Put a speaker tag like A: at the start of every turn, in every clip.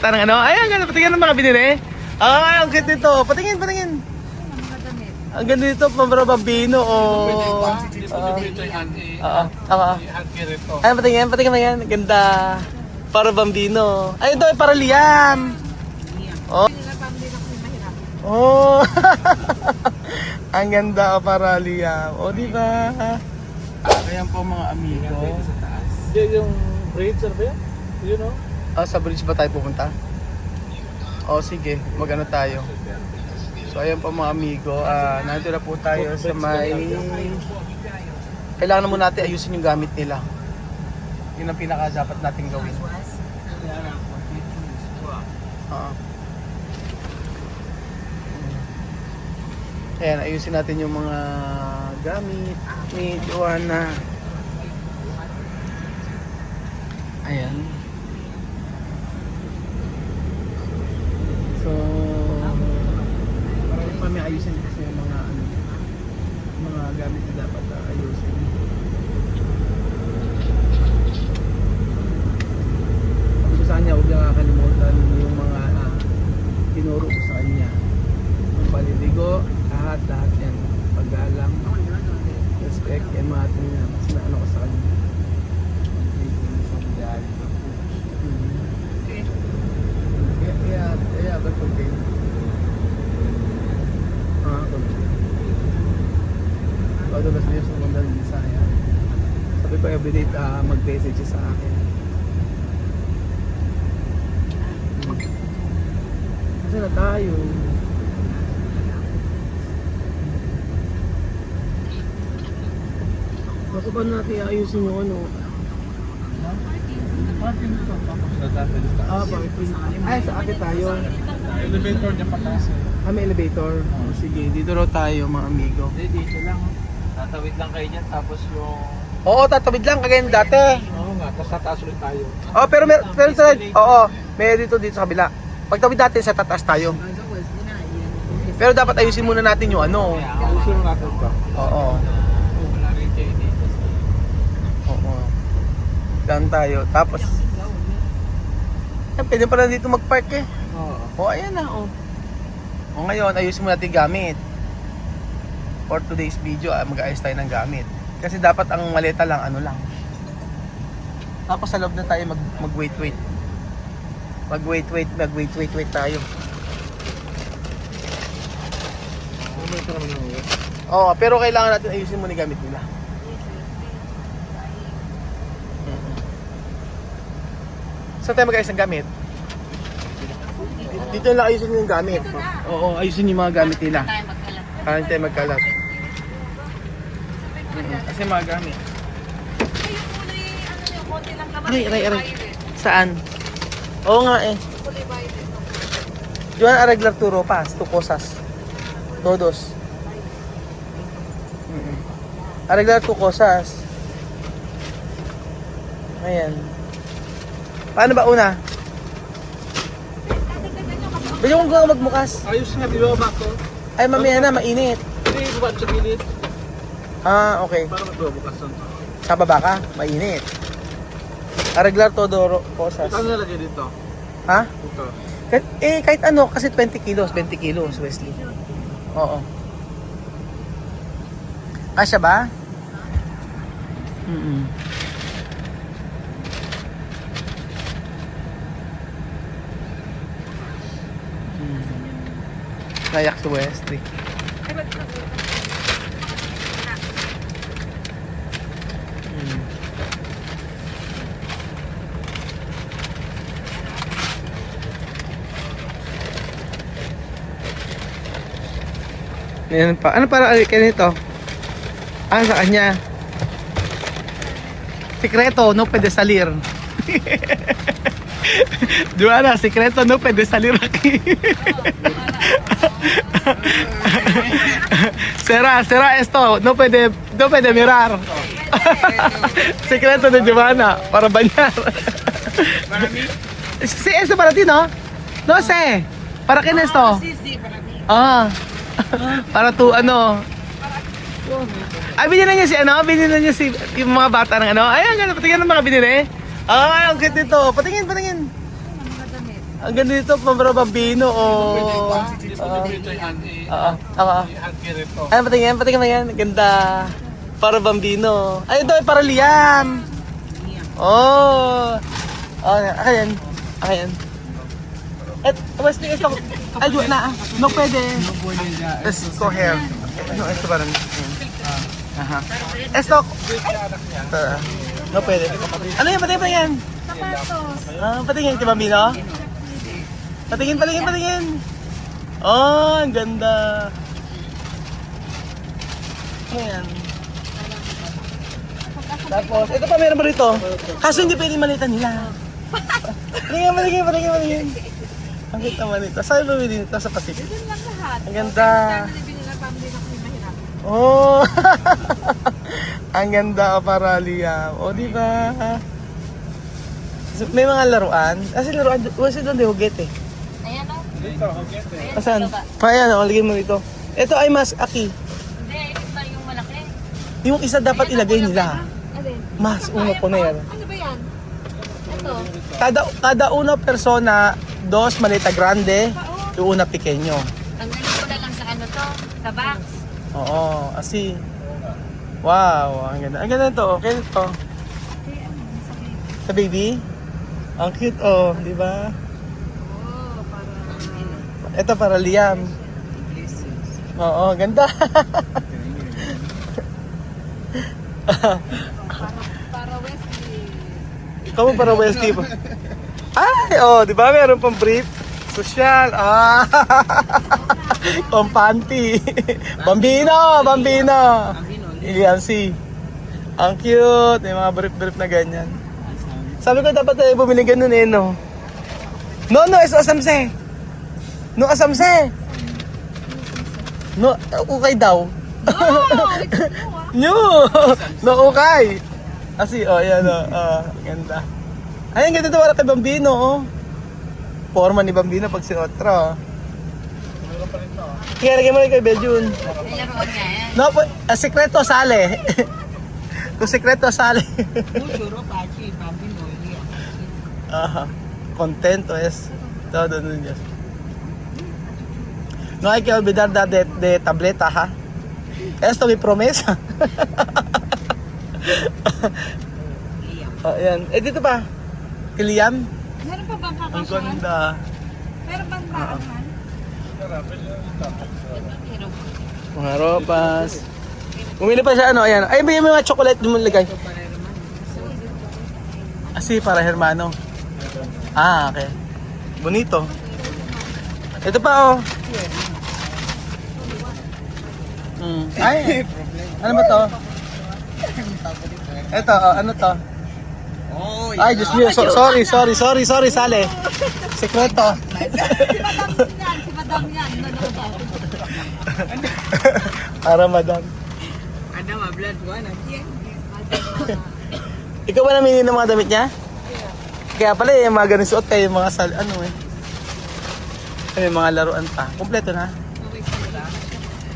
A: Tanang ano? Ay, ang ganda. Patingin ng mga binili. Ay, ang ganda ito. Patingin. Ang ganda ito, para bambino. Ay, patingin mo yan. Ganda. Para bambino. Ay, ito ay para Liam. Oh. Ang ganda para Liam. O, di ba? Ayan po mga amigo.
B: Yung bridge, ano ba yan? You know?
A: Sa bridge ba tayo pupunta? O, sige. Mag-ano tayo. So, ayan po mga amigo. Nandito na po tayo sa may... Kailangan na muna natin ayusin yung gamit nila. Yun ang pinaka dapat natin gawin. Ayan, ayusin natin yung mga gamit ni Joanna. Ayan. So, parang kami ayusin kasi yung mga gamit na dapat ayusin. Sabi ko sa kanya, huwag niya kakalimutan yung mga tinuro ko sa kanya. Yung paliligo, lahat yan. Paggalang, respect, yan mga ating mas naano ko sa kanya. Yeah, but okay. Bago ba sa'yo sumundan din sa akin? Sabi ko everyday mag-message sa akin. Kasi na tayo. Baka ba natin ayusin yung ano?
B: Parking ito, tapos dadalhin taas.
A: Parking. Ay, sa akin tayo.
B: Elevator niya pataas eh.
A: May elevator. Sige, dito raw tayo mga amigo.
B: Hindi, dito lang. Tatawid lang kayo dyan, tapos yung...
A: Oo, tatawid lang kagaya ng dati.
B: Oo nga, tapos tataas ulit tayo.
A: Oo, pero may dito sa kabila. Pagtawid natin sa tataas tayo. Pero dapat ayusin muna natin yung ano.
B: Ayusin mo natin ito.
A: Oo.
B: Wala rin kayo dito.
A: Oo. Down tayo. Tapos, pwede pa na dito mag-park eh.
B: Oo.
A: Ayan na. O ngayon, ayusin muna natin gamit. For today's video, mag-ayos tayo ng gamit. Kasi dapat ang maleta lang, ano lang. Tapos sa loob na tayo mag-wait. Mag-wait tayo.
B: Ito naman yung yun.
A: Oo, pero kailangan natin ayusin muna yung gamit nila. Saan tayo mag-ayos ng gamit? Dito lang ayusin yung gamit. Oo, ayusin yung mga gamit nila. Para hindi tayo magkalat. Kasi mga gamit. Aray. Saan? Oo nga eh. Diyan arreglar tu ropas, tu cosas. Todos. Arreglar tu cosas. Ayan. Paano ba una? Bili kong gawa magbukas.
B: Ayos nga, di ba ba ito?
A: Ay, mamaya na, mainit.
B: Hindi, bubad sa gilid.
A: Okay.
B: Para magbubukas doon.
A: Sa baba ka, mainit. Arreglar todo cosas.
B: Ito nalagay dito.
A: Ha?
B: Ito.
A: Kahit ano, kasi 20 kilos, Wesley. Oo. Kasya ba? Nayak si Wesley. Yan pa. Ano para ganito? Sa kanya? Sikreto, no pwede salir. Joanna, sikreto, no pwede salir aquí. Será esto, no puede mirar. Sikreto de Joanna, para bañar. Sí, esto para ti, ¿no? No sé. ¿Para quién esto?
C: Sí, para mí.
A: Para tu ano. Binili niya yung mga bata ng ano. Ay, ang ganda, patingin ng mga binili. Ay, ang ganda ito. Patingin. Ang ganda dito, para bambino o...
B: Ito yung
A: Ako.
B: hand-carry.
A: Ay, patingin mo yan. Ganda. Para bambino. Ay, ito, para Liam. Oh. Oh, akin yan. Wesley, ito. Ay, na. No, pwede. Let's go here. No, ito ba rin? Aha. Esto. No, pwede. Ano yan? Patingin yan. Patingin, di bambino? Patingin. Oh, ang ganda. Ano yan? Tapos, ito pa meron ba rito? Kaso hindi pwede malitan nila. Patingin. Ang kita man ito. Saan ba bili nito? Sa Pacific?
C: Doon lang lahat.
A: Ang ganda.
C: Nabili na pamili na kami mahirap.
A: Oh! Ang ganda para Liam. O, di ba? May mga laruan. Kasi laruan, kasi doon di huget eh.
C: Ayan o.
B: Dito, okay.
A: Asan? Ayan, lagyan mo dito. Ito ay mas aki.
C: Hindi, ito na yung malaki.
A: Yung isa dapat ilagay nila.
C: Alin?
A: Mas uno poner.
C: Ano ba yan? Ito.
A: Kada una persona, dos maleta grande, yung una pequeño.
C: Tanggalin ko na lang sa ano to, sa box.
A: Oo, asi. Wow, ang ganda. Ang ganda ito. Okay ito.
C: Okay, ano, sa
A: Sa baby? Ang cute oh, di ba?
C: oh, para...
A: Ito para Liam. Oo, ganda.
C: Para Wesley.
A: Ikaw mo para Wesley po. Ay, oh, di ba meron pang brief? Social. Ah. Pampanti. Bambino. Ilian si. Ang cute. May mga brief na ganyan. Sabi ko dapat tayo bumili ganun eh, no? No, es asamse. No, asamse. No, ukay daw. Nyo! No, ukay. Asi, oh, yan, oh. Ganda. Ay, ang ganda ito para kay Bambino, oh. Forma ni Bambino pag sinuotra, oh. Kaya lagyan mo rin kay Beljun.
C: May laruan nga yan.
A: No, sekreto sale. Kung sekreto sale. Ajá. Contento es todo niños. No hay que olvidar de tableta, ha. Esto mi promesa. Oh, yan. Eh, dito pa. Kay Liam.
C: Meron pa bang
A: Ang
C: kakasyan?
A: ganda.
C: Meron bang daanan?
A: Mga ropas. Bumili pa siya, ano, ayan. Ay, may mga chocolate doon mo lagay. Asi, para Hermano. Ah, okay. Bonito. Ito pa, oh. Ay, ano ba to? Ito, oh, ano to? Ay, Diyos mio, sorry, sale. Sekreto.
C: Si Madam yan. Nanonood.
A: Para madam.
D: Ada mah blood one aja.
A: Ikaw ba namili ng mga damit niya? Kaya pala yung mga ganun suot kayo, yung mga ano eh. Ay, may mga laruan pa. Kompleto na.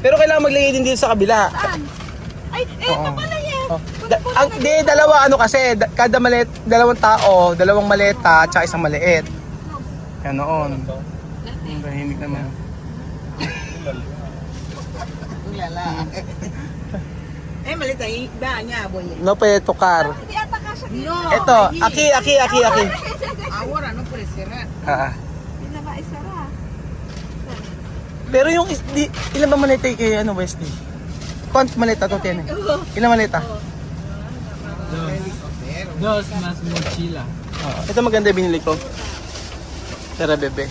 A: Pero kailangan maglagay din dito sa kabila.
C: Saan? Ay, ito pala yan.
A: Oh. Dalawa ano kasi, kada malet, dalawang tao, dalawang maleta, tsaka isang maliit. Yan noon. Tahimik naman.
D: Ulala. Malita da niya boy.
A: No pwede tukar.
C: Hindi ata kasya dito.
D: No.
A: Ito, aki.
D: Ahora no puede cerrar.
C: Hindi na maisara.
A: Pero yung, ilan ba maleta kay ano, Wesley? Quant maleta to, tiyan? Ilan maleta?
B: Dos mas mochila.
A: Ito maganda yung binili ko. Tara, bebe.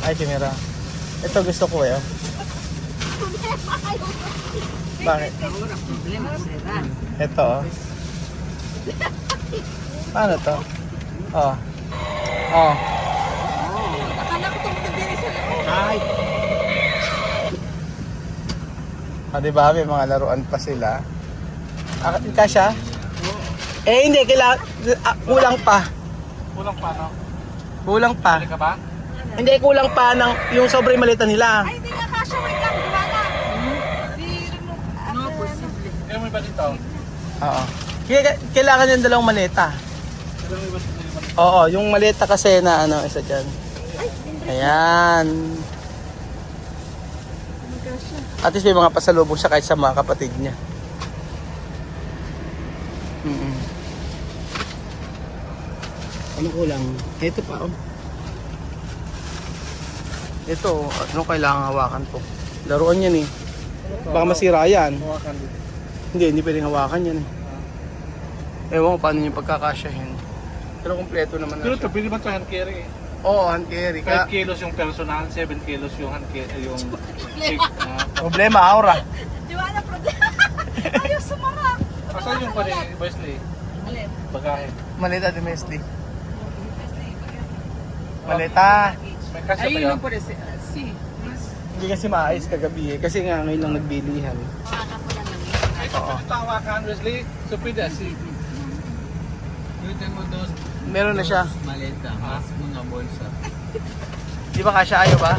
A: Ay, kamera. Ito gusto ko eh. Oh. Bakit?
D: Ahora problema cerrar.
A: Ito oh. Paano to? Oh. Oh.
C: Akala ko tumutin din sa loob.
D: Ay,
A: Ah, di ba? May mga laruan pa sila. Kasha? Eh, hindi. Kailangan, kulang pa.
B: Kulang pa, no?
A: Kulang pa.
B: Balik ka ba?
A: Hindi, kulang pa ng yung sobrang malita nila.
C: Ay, hindi nga kasya. Wait lang. Diba na?
D: no posible.
B: Kaya mo iba dito?
A: Oo. Kaya kailangan yung dalawang maleta.
B: Kailangan mo iba dito?
A: Oo, yung maleta kasi na ano, isa dyan. Ayan. At least may mga pasalubong siya kahit sa mga kapatid niya. Ano kulang? Ito pa oh. Ito, ano kailangan hawakan to? Laruan yan eh. Baka masira yan.
B: Hawakan dito.
A: Hindi pwedeng hawakan yan eh. Ewan ko paano yung pagkakasyahin. Pero kompleto naman
B: Pero
A: na
B: ito,
A: siya.
B: pwede ba ito hand carry?
A: Oo, hand carry
B: 5
A: ka.
B: kilos yung personal, 7 kilos yung hand carry, yung
A: Problema, aura.
C: Diwala problema. Ayaw sumara.
B: Asan yung pa rin, Wesley?
C: Alin?
B: Bagahe.
A: Maleta de Mesli. Maleta.
B: May kasya pa
D: Ayun
B: yan.
D: lang po rin. Si.
A: Hindi kasi maayos kagabi eh. Kasi nga ngayon lang nagbilihan.
B: Ay, ito pwede tawakan, Wesley. So pwede, si.
E: Pwede mo dos
A: Meron na siya.
E: maleta, mas mga bolsa.
A: Di ba kasya? Ayaw ba?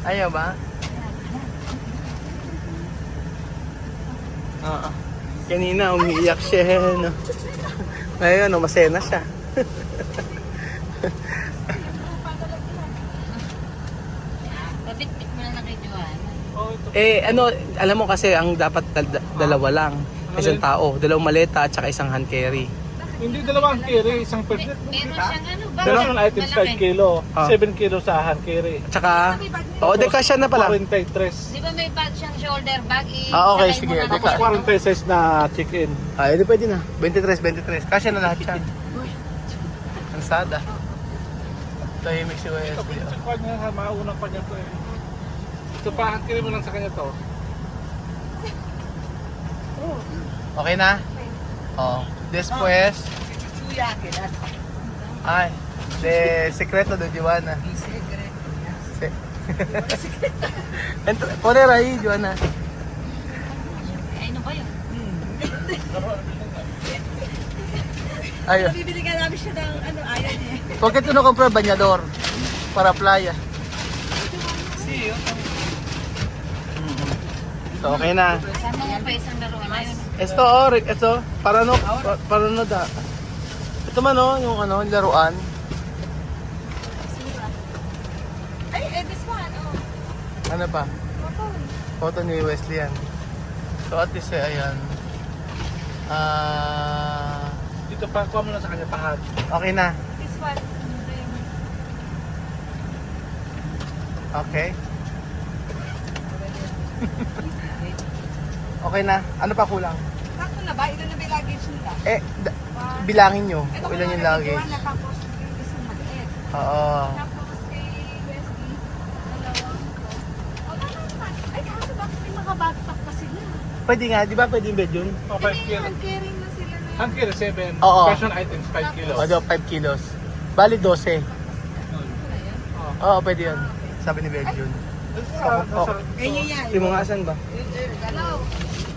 A: Ayaw ba? Oo. Kanina umiiyak siya. No? Ngayon, masena siya.
F: Pabit-bit mo na kay Joanna.
B: Oh, ito.
A: Ano, alam mo kasi ang dapat dalawa lang. Isang tao, dalawang maleta at saka isang hand carry.
B: Hindi dalawang carry, isang pwede.
F: Meron siyang ano ba?
B: Personal items 5 kilo,
A: Ah.
B: 7 kilo sa hand carry.
A: At saka, de kasya na pala.
B: 43.
F: Di ba may bag siyang shoulder bag?
A: Okay,
F: sakay
A: sige.
F: mo na
B: Tapos
F: lang.
B: 46 na check-in.
A: Edi pwede na. 23. Kasya na lahat yan. Ang sada. Tahimik si
B: Ito,
A: Wesley.
B: pinsan ko niya, ha, mauna pa niya to eh. Ito pa, hand carry mo lang sa kanya to.
A: Okay na? Oo. Después,
D: Chuya, kailan.
A: ay, de secreto de Joanna.
D: Secret.
A: Se- Poner ahí, Joanna.
F: Ay, ano ba yun?
A: Ayun.
C: Bibili ka namin siya ng ano, ayaw niya.
A: ¿Por qué tú no compras bañador para playa? So, okay na.
F: Sama mo pa isang laruan na yun.
A: Esto, Rick, esto, para no da. Ito man, yung ano, yung laruan.
C: Ay, this one, oh.
A: Ano pa? Photo ni Wesley yan. So, at least, ayan.
B: Dito pa, kuha mo lang sa kanya pahad.
A: Okay na.
C: This one.
A: Okay. Okay na. Ano pa kulang?
C: Sakto na ba? Ilan na ba yung luggage nila?
A: Bilangin nyo
C: Ito
A: kung ilan yung
C: kay
A: luggage.
C: Joanna, tapos yung isang maliit.
A: Oo.
C: Tapos kay Wesley, dalawang to. O, naman. Ay, kaso bakit may mga backpack pa sila?
A: Pwede nga, di ba pwede yung bed yun?
B: Oh, 5
C: Hindi,
B: kilo.
C: hand carrying na sila na
B: Hand carry 7.
A: Oo.
B: Personal items 5 kilos.
A: O, 5 kilos. Bali 12. Oo, pwede yun. Sabi ni Bed yun.
D: Ganyan yan.
A: Hindi mo nga asan ba?
C: Hello?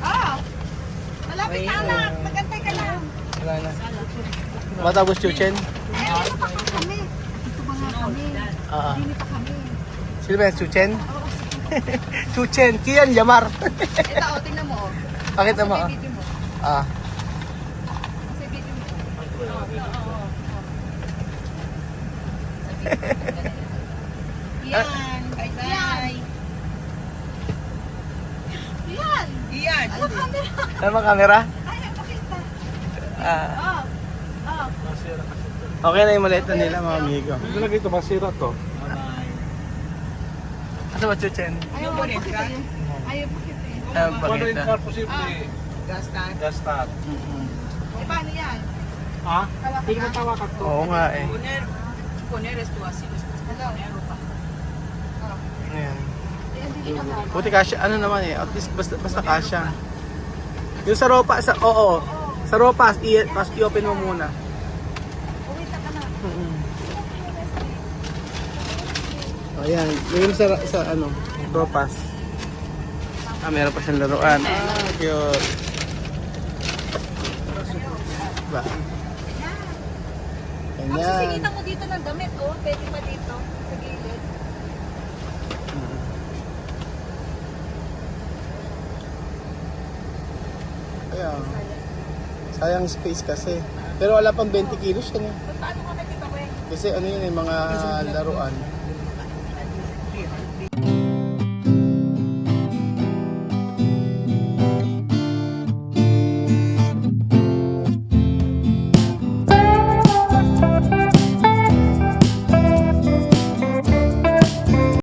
C: Ah! Malapit na anak! Magantay ka lang!
A: Wala na. Matapos Chuchen?
C: Eh, dito pa kami. Dito ba nga kami?
A: Oo.
C: Dito pa kami.
A: Sino ba yan? Chuchen?
C: Oo, sige.
A: Chuchen! Kian Yamar!
C: Ito, o, tingnan mo. Oh.
A: Pakita mo.
C: Sa
A: ah.
C: video mo.
A: Ah.
C: Sa video mo.
D: Yan. Bye-bye.
C: Yan!
D: Yan.
C: Ano camera?
A: Ano bang camera?
C: Ay, pakita.
A: Ah.
C: Oh. Oh.
B: Masira kasi.
A: Okay na yung maleta nila mga amigo.
B: Hindi lagi ito, masira to.
A: Ano ba Chuchen?
C: Ayaw mo pakita yun. Ayaw pakita yun.
A: Ah,
B: Paano yung
A: pakita.
B: car posible?
D: Gas tank.
B: Gas tank.
C: Eh, paano yan?
B: Ha? Pwede mo tawakan to.
A: Oo nga eh.
D: Poner esto así, después ponerlo pa.
A: Ayan.
C: Eh, hindi ka ba?
A: Buti kasya, ano naman eh, at least basta kasya. Yung sa ropa, oo. Sa ropa, i-open mo muna.
C: Uwi ka na.
A: Ayan, yung sa ano, ropas. Meron pa siyang laruan. Cute. Ba?
C: Ang
A: Ayan.
C: sisingitan mo dito ng damit, oh. Pwede pa dito. Sa gilid.
A: Ayan. Sayang space kasi. Pero wala pang 20 kilos yan eh.
D: Paano ka nakita ko eh?
A: Kasi ano yun eh, mga laruan.